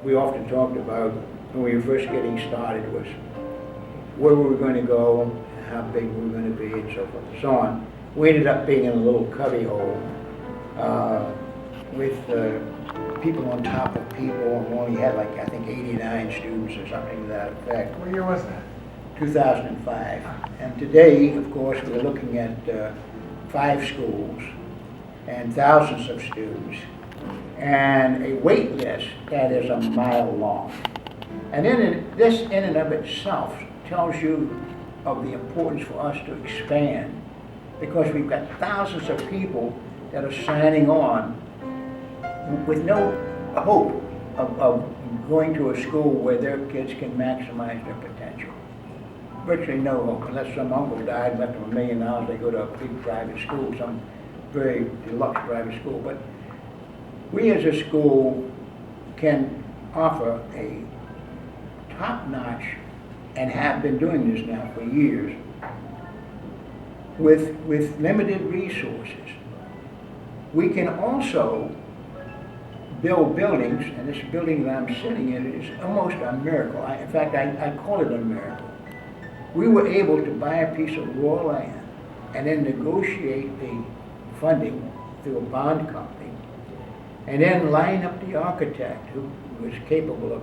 we often talked about when we were first getting started was where we were going to go, how big we were going to be, and so forth and so on. We ended up being in a little cubby hole with people on top of people, and we only had like, I think, 89 students or something to that effect. What year was that? 2005. And today, of course, we're looking at 5 schools and thousands of students and a wait list that is a mile long. And this in and of itself tells you of the importance for us to expand, because we've got thousands of people that are signing on with no hope of going to a school where their kids can maximize their potential. Virtually no hope, unless some uncle died and left them $1 million, they go to a big private school, some very deluxe private school. But we as a school can offer a top-notch, and have been doing this now for years, with limited resources. We can also build buildings, and this building that I'm sitting in is almost a miracle. In fact, I call it a miracle. We were able to buy a piece of raw land and then negotiate the funding through a bond company, and then line up the architect who was capable of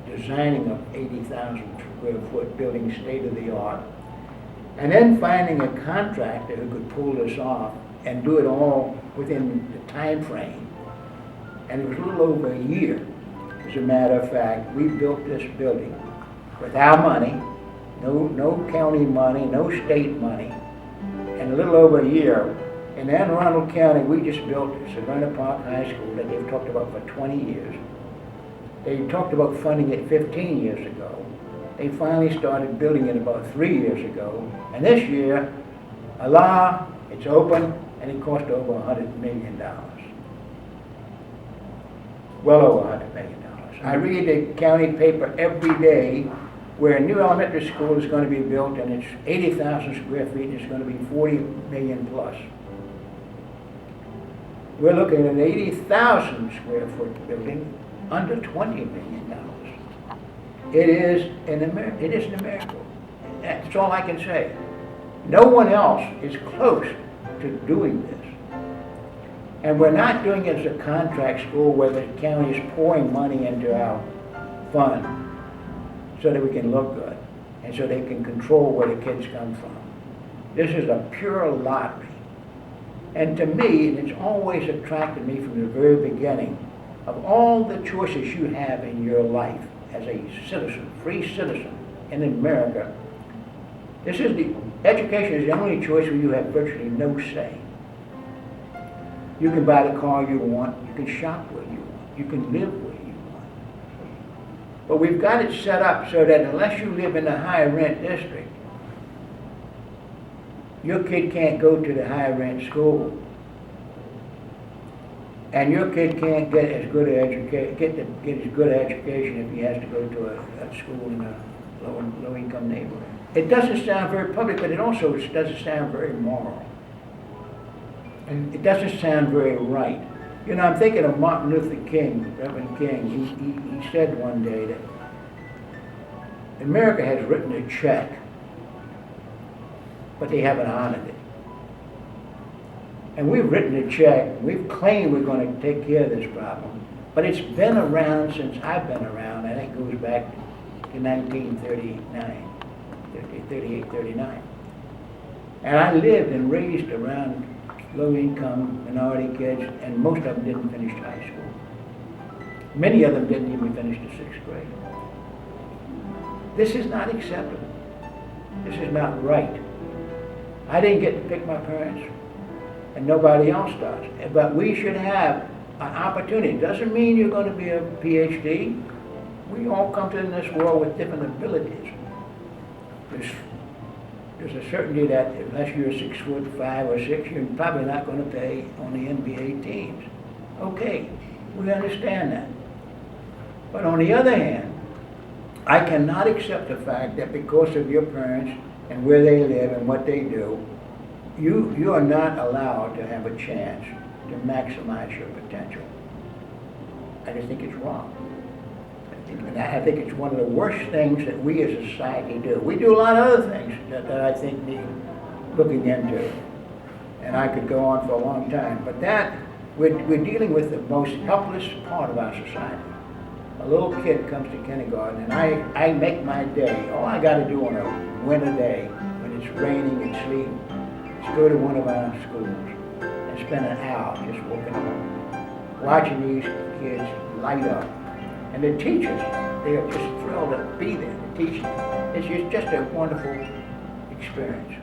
designing an 80,000 square foot building, state of the art, and then finding a contractor who could pull this off and do it all within the time frame. And it was a little over a year. As a matter of fact, we built this building with our money, no county money, no state money, in a little over a year. In Anne Arundel County, we just built Savannah Park High School that they've talked about for 20 years. They talked about funding it 15 years ago. They finally started building it about 3 years ago. And this year, Allah, it's open, and it cost over $100 million. Well over $100 million. I read the county paper every day where a new elementary school is going to be built, and it's 80,000 square feet, and it's going to be 40 million plus. We're looking at an 80,000 square foot building under $20 million. It is an miracle. That's all I can say. No one else is close to doing this. And we're not doing it as a contract school where the county is pouring money into our fund so that we can look good and so they can control where the kids come from. This is a pure lottery. And to me, it's always attracted me from the very beginning, of all the choices you have in your life as a citizen, free citizen in America, education is the only choice where you have virtually no say. You can buy the car you want, you can shop where you want, you can live where you want. But we've got it set up so that unless you live in a high rent district, your kid can't go to the high rent school. And your kid can't get as good an education if he has to go to a school in a low income neighborhood. It doesn't sound very public, but it also doesn't sound very moral. And it doesn't sound very right. You know, I'm thinking of Martin Luther King, Reverend King. He said one day that America has written a check, but they haven't honored it. And we've written a check, we've claimed we're going to take care of this problem, but it's been around since I've been around, and it goes back to 1939, 38, 39. And I lived and raised around low-income minority kids, and most of them didn't finish high school. Many of them didn't even finish the 6th grade. This is not acceptable. This is not right. I didn't get to pick my parents, and nobody else does. But we should have an opportunity. It doesn't mean you're going to be a PhD. We all come to this world with different abilities. There's a certainty that unless you're 6'5" or 6", you're probably not going to play on the NBA teams. Okay, we understand that. But on the other hand, I cannot accept the fact that because of your parents and where they live and what they do, you are not allowed to have a chance to maximize your potential. I just think it's wrong. And I think it's one of the worst things that we as a society do. We do a lot of other things that I think need looking into. And I could go on for a long time. But that, we're dealing with the most helpless part of our society. A little kid comes to kindergarten, and I make my day. All I got to do on a winter day, when it's raining and sleeting, is go to one of our schools and spend an hour just walking home, watching these kids light up. And the teachers, they are just thrilled to be there, the teachers. It's just a wonderful experience.